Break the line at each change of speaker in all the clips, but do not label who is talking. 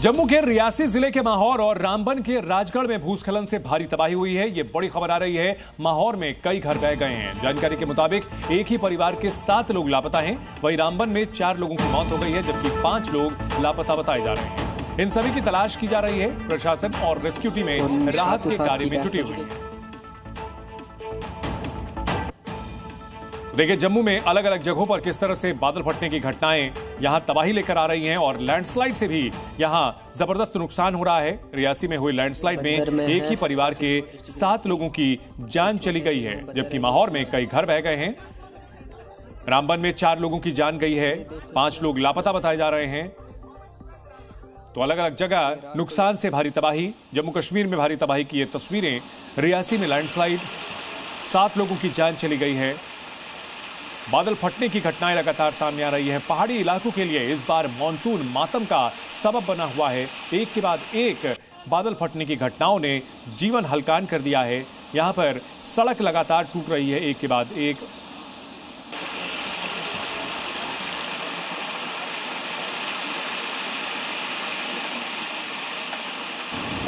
जम्मू के रियासी जिले के माहौर और रामबन के राजगढ़ में भूस्खलन से भारी तबाही हुई है। ये बड़ी खबर आ रही है। माहौर में कई घर बह गए हैं। जानकारी के मुताबिक एक ही परिवार के 7 लोग लापता हैं। वहीं रामबन में 4 लोगों की मौत हो गई है, जबकि 5 लोग लापता बताए जा रहे हैं। इन सभी की तलाश की जा रही है। प्रशासन और रेस्क्यू टीमें राहत के कार्य में जुटी हुई है। देखिए, जम्मू में अलग अलग जगहों पर किस तरह से बादल फटने की घटनाएं यहां तबाही लेकर आ रही हैं और लैंडस्लाइड से भी यहां जबरदस्त नुकसान हो रहा है। रियासी में हुई लैंडस्लाइड में एक ही परिवार के 7 लोगों की जान चली गई है, जबकि माहौर में कई घर बह गए हैं। रामबन में 4 लोगों की जान गई है, 5 लोग लापता बताए जा रहे हैं। तो अलग अलग जगह नुकसान से भारी तबाही। जम्मू कश्मीर में भारी तबाही की ये तस्वीरें। रियासी में लैंडस्लाइड, 7 लोगों की जान चली गई है। बादल फटने की घटनाएं लगातार सामने आ रही है। पहाड़ी इलाकों के लिए इस बार मॉनसून मातम का सबब बना हुआ है। एक के बाद एक बादल फटने की घटनाओं ने जीवन हलकान कर दिया है। यहां पर सड़क लगातार टूट रही है, एक के बाद एक।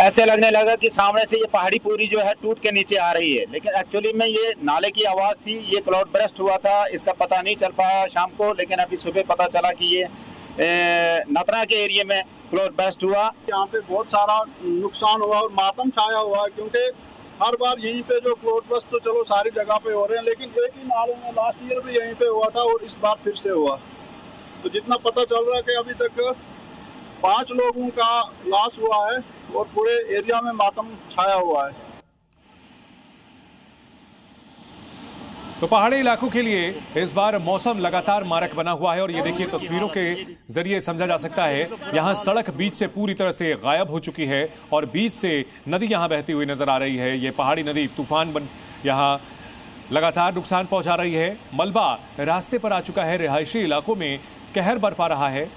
ऐसे लगने लगा कि सामने से ये पहाड़ी पूरी जो है टूट के नीचे आ रही है, लेकिन एक्चुअली में ये नाले की आवाज़ थी। ये क्लाउड बर्स्ट हुआ था, इसका पता नहीं चल पाया शाम को, लेकिन अभी सुबह पता चला कि ये नतना के एरिया में क्लाउड बर्स्ट हुआ।
यहाँ पे बहुत सारा नुकसान हुआ और मातम छाया हुआ है, क्योंकि हर बार यहीं पे जो क्लाउड बर्स्ट तो चलो सारी जगह पे हो रहे हैं, लेकिन एक ही नाले में लास्ट ईयर भी यहीं पे हुआ था और इस बार फिर से हुआ। तो जितना पता चल रहा है कि अभी तक 5 लोगों का लॉस हुआ है और पूरे एरिया में मातम छाया हुआ है।
तो पहाड़ी इलाकों के लिए इस बार मौसम लगातार मारक बना हुआ है और ये देखिए, तस्वीरों के जरिए समझा जा सकता है। यहाँ सड़क बीच से पूरी तरह से गायब हो चुकी है और बीच से नदी यहाँ बहती हुई नजर आ रही है। ये पहाड़ी नदी तूफान बन यहाँ लगातार नुकसान पहुंचा रही है। मलबा रास्ते पर आ चुका है। रिहायशी इलाकों में कहर बरपा रहा है।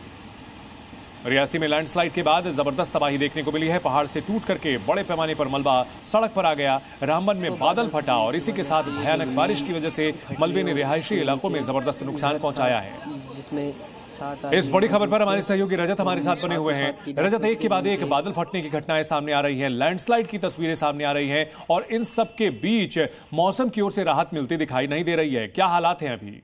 रियासी में लैंडस्लाइड के बाद जबरदस्त तबाही देखने को मिली है। पहाड़ से टूट करके बड़े पैमाने पर मलबा सड़क पर आ गया। रामबन में बादल फटा और इसी के साथ भयानक बारिश की वजह से मलबे ने रिहायशी इलाकों में जबरदस्त नुकसान पहुंचाया है। इस बड़ी खबर पर हमारे सहयोगी रजत हमारे साथ बने हुए हैं। रजत, एक के बाद एक बादल फटने की घटनाएं सामने आ रही है, लैंडस्लाइड की तस्वीरें सामने आ रही हैं और इन सब के बीच मौसम की ओर से राहत मिलती दिखाई नहीं दे रही है। क्या हालात हैं अभी?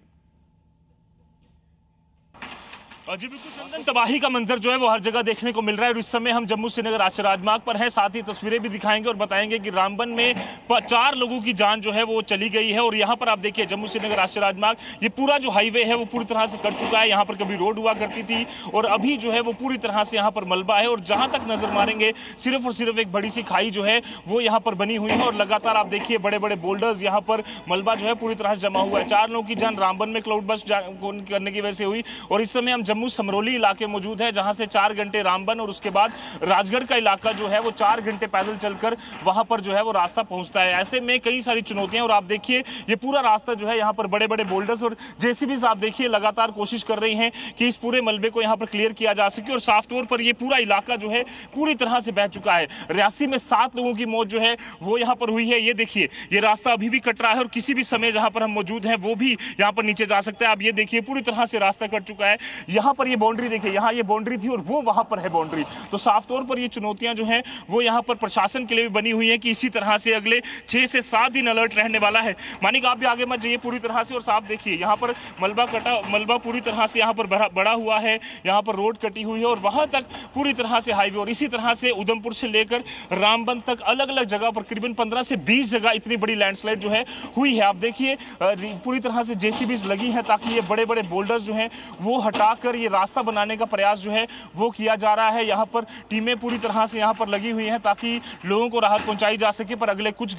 जी बिल्कुल चंदन, तबाही का मंजर जो है वो हर जगह देखने को मिल रहा है और इस समय हम जम्मू श्रीनगर राष्ट्रीय राजमार्ग पर हैं। साथ ही तस्वीरें भी दिखाएंगे और बताएंगे कि रामबन में 4 लोगों की जान जो है वो चली गई है। और यहाँ पर आप देखिए, जम्मू श्रीनगर राष्ट्रीय राजमार्ग, ये पूरा जो हाईवे है वो पूरी तरह से कट चुका है। यहाँ पर कभी रोड हुआ करती थी और अभी जो है वो पूरी तरह से यहाँ पर मलबा है और जहाँ तक नजर मारेंगे सिर्फ और सिर्फ एक बड़ी सी खाई जो है वो यहाँ पर बनी हुई है और लगातार आप देखिए बड़े बड़े बोल्डर्स, यहाँ पर मलबा जो है पूरी तरह से जमा हुआ है। 4 लोगों की जान रामबन में क्लाउड बर्स्ट करने की वजह से हुई और इस समय हम जम्मू समरोली इलाके मौजूद है, जहां से 4 घंटे रामबन और उसके बाद राजगढ़ का इलाका जो है वो 4 घंटे पैदल चलकर वहां पर जो है वो रास्ता पहुंचता है। ऐसे में कई सारी चुनौतियां और आप देखिए ये पूरा रास्ता जो है यहाँ पर बड़े बड़े बोल्डर्स और जेसीबीज आप देखिए लगातार कोशिश कर रही हैं कि इस पूरे मलबे को यहाँ पर क्लियर किया जा सके और साफ तौर पर ये पूरा इलाका जो है पूरी तरह से बह चुका है। रियासी में 7 लोगों की मौत जो है वो यहाँ पर हुई है। ये देखिए, ये रास्ता अभी भी कट रहा है और किसी भी समय जहां पर हम मौजूद हैं वो भी यहाँ पर नीचे जा सकता है। आप ये देखिए, पूरी तरह से रास्ता कट चुका है। यहाँ पर ये बाउंड्री देखिए, यहाँ ये बाउंड्री थी और वो वहां पर है बाउंड्री। तो साफ तौर पर ये चुनौतियां जो हैं वो यहाँ पर प्रशासन के लिए भी बनी हुई हैं कि इसी तरह से अगले 6 से 7 दिन अलर्ट रहने वाला है। मानिक, आप भी आगे मत जाइए पूरी तरह से और साफ देखिए, यहाँ पर मलबा पूरी तरह से यहाँ पर बड़ा हुआ है। यहाँ पर रोड कटी हुई है और वहां तक पूरी तरह से हाईवे और इसी तरह से उधमपुर से लेकर रामबन तक अलग अलग जगह पर करीबन 15 से 20 जगह इतनी बड़ी लैंडस्लाइड जो है हुई है। आप देखिए, पूरी तरह से जेसीबीज लगी है ताकि ये बड़े बड़े बोल्डर्स जो हैं वो हटाकर ये रास्ता बनाने का प्रयास जो है वो किया जा रहा है। यहाँ पर टीमें पूरी तरह से यहाँ पर लगी हुई हैं ताकि लोगों को राहत पहुंचाई जा सके, पर अगले कुछ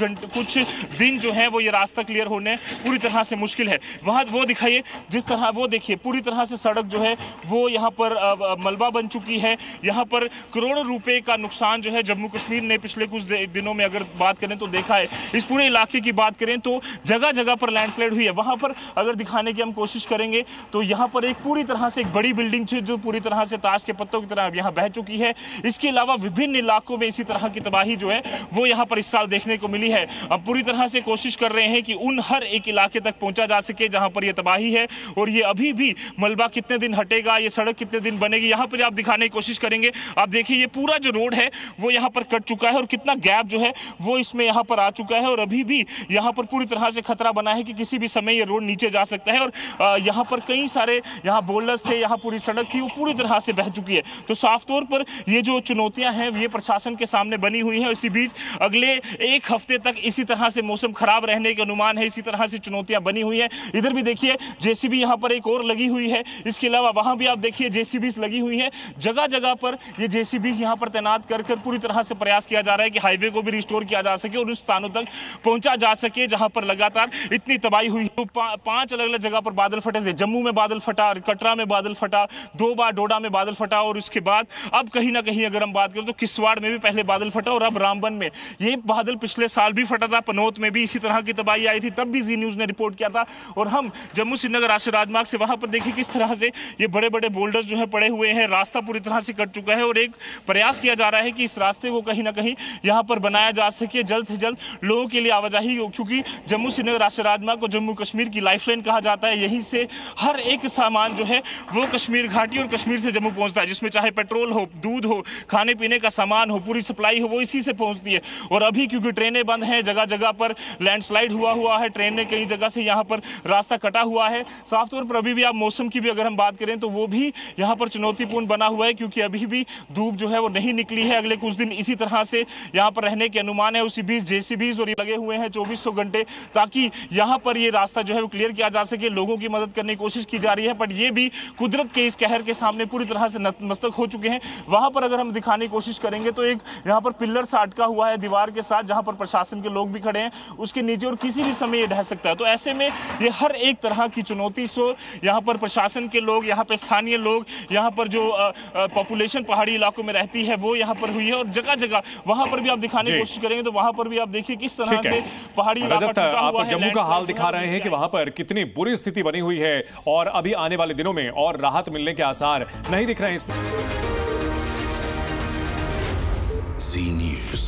दिन जो है वो ये रास्ता क्लियर होने पूरी तरह से मुश्किल है। वहाँ वो दिखाइए, जिस तरह वो देखिए पूरी तरह से सड़क जो है वो यहाँ पर मलबा बन चुकी है। यहाँ पर करोड़ों रुपए का नुकसान जो है जम्मू कश्मीर ने पिछले कुछ दिनों में अगर बात करें तो देखा है। इस पूरे इलाके की बात करें तो जगह जगह पर लैंडस्लाइड हुई है। वहाँ पर अगर दिखाने की हम कोशिश करेंगे तो यहाँ पर एक पूरी तरह से एक बड़ी बिल्डिंग जो पूरी तरह से ताश के पत्तों की तरह यहाँ बह चुकी है। इसके अलावा विभिन्न इलाकों में इसी तरह की तबाही जो है वो यहाँ पर इस साल देखने को मिली है। हम पूरी तरह से कोशिश कर रहे हैं कि उन हर एक इलाके तक पहुंचा जा सके जहां पर यह तबाही है, और ये अभी भी मलबा कितने दिन हटेगा, ये सड़क कितने दिन बनेगी, यहाँ पर आप दिखाने की कोशिश करेंगे। आप देखिए ये पूरा जो रोड है वो यहाँ पर कट चुका है और कितना गैप जो है वो इसमें यहाँ पर आ चुका है, और अभी भी यहाँ पर पूरी तरह से खतरा बना है कि किसी भी समय ये रोड नीचे जा सकता है। और यहाँ पर कई सारे यहाँ बोल्डर्स थे, यहाँ पूरी सड़क थी वो पूरी तरह से बह चुकी है। तो साफ तौर पर ये जो चुनौतियां हैं ये प्रशासन के सामने बनी हुई हैं। इसी बीच अगले एक हफ्ते तक इसी तरह से मौसम खराब रहने के अनुमान है, इसी तरह से चुनौतियां बनी हुई हैं। इधर भी देखिए जेसीबी यहाँ पर एक और लगी हुई है, इसके अलावा वहां भी आप देखिए जेसीबी लगी हुई है। जगह जगह पर ये जेसीबी यहाँ पर तैनात कर पूरी तरह से प्रयास किया जा रहा है कि हाईवे को भी रिस्टोर किया जा सके और उन स्थानों तक पहुंचा जा सके जहां पर लगातार इतनी तबाही हुई। तो 5 अलग अलग जगह पर बादल फटे थे। जम्मू में बादल फटा, कटरा में बादल फटा, 2 बार डोडा में बादल फटा, और उसके बाद अब कहीं ना कहीं अगर हम बात करें तो किश्तवाड़ में भी पहले बादल फटा और अब रामबन में। ये बादल पिछले साल भी फटा था, पनौत में भी इसी तरह की तबाही आई थी, तब भी जी न्यूज ने रिपोर्ट किया था। और हम जम्मू श्रीनगर राष्ट्रीय राजमार्ग से वहां पर देखिए किस तरह से ये बड़े बड़े बोल्डर्स जो है पड़े हुए हैं, रास्ता पूरी तरह से कट चुका है, और एक प्रयास किया जा रहा है कि इस रास्ते को कहीं ना कहीं यहाँ पर बनाया जा सके जल्द से जल्द लोगों के लिए आवाजाही हो, क्योंकि जम्मू श्रीनगर राष्ट्रीय राजमार्ग को जम्मू कश्मीर की लाइफलाइन कहा जाता है। यहीं से हर एक सामान जो है वो कश्मीर घाटी और कश्मीर से जम्मू पहुंचता है, जिसमें चाहे पेट्रोल हो, दूध हो, खाने पीने का सामान हो, पूरी सप्लाई हो, वो इसी से पहुंचती है। और अभी क्योंकि ट्रेनें बंद हैं, जगह जगह पर लैंडस्लाइड हुआ है, ट्रेन ने कई जगह से यहाँ पर रास्ता कटा हुआ है। साफ तौर पर अभी भी आप मौसम की भी अगर हम बात करें तो वो भी यहाँ पर चुनौतीपूर्ण बना हुआ है, क्योंकि अभी भी धूप जो है वो नहीं निकली है। अगले कुछ दिन इसी तरह से यहाँ पर रहने के अनुमान है। उसी बीच जेसीबीज और लगे हुए हैं 2400 घंटे, ताकि यहाँ पर ये रास्ता जो है वो क्लियर किया जा सके। लोगों की मदद करने की कोशिश की जा रही है, बट ये भी कुदरत के इस कहर के सामने पूरी तरह से नतमस्तक हो चुके हैं। वहां पर अगर हम दिखाने की कोशिश करेंगे तो एक यहाँ पर पिल्लर सा अटका हुआ है दीवार के साथ, जहां पर प्रशासन के लोग भी खड़े हैं उसके नीचे, और किसी भी समय ये ढह सकता है। तो ऐसे में ये हर एक तरह की चुनौती सो यहाँ पर प्रशासन के लोग, यहाँ पर स्थानीय लोग, यहाँ पर जो पॉपुलेशन पहाड़ी इलाकों में रहती है वो यहाँ पर हुई है, और जगह जगह वहां पर भी आप दिखाने की कोशिश करेंगे तो वहां पर भी आप देखिए किस तरह से पहाड़ी इलाका टूटा हुआ है।
जम्मू का हाल दिखा रहे हैं कि वहां पर कितनी बुरी स्थिति बनी हुई है, और अभी आने वाले दिनों में और राहत मिलने के आसार नहीं दिख रहे हैं।
Zee News.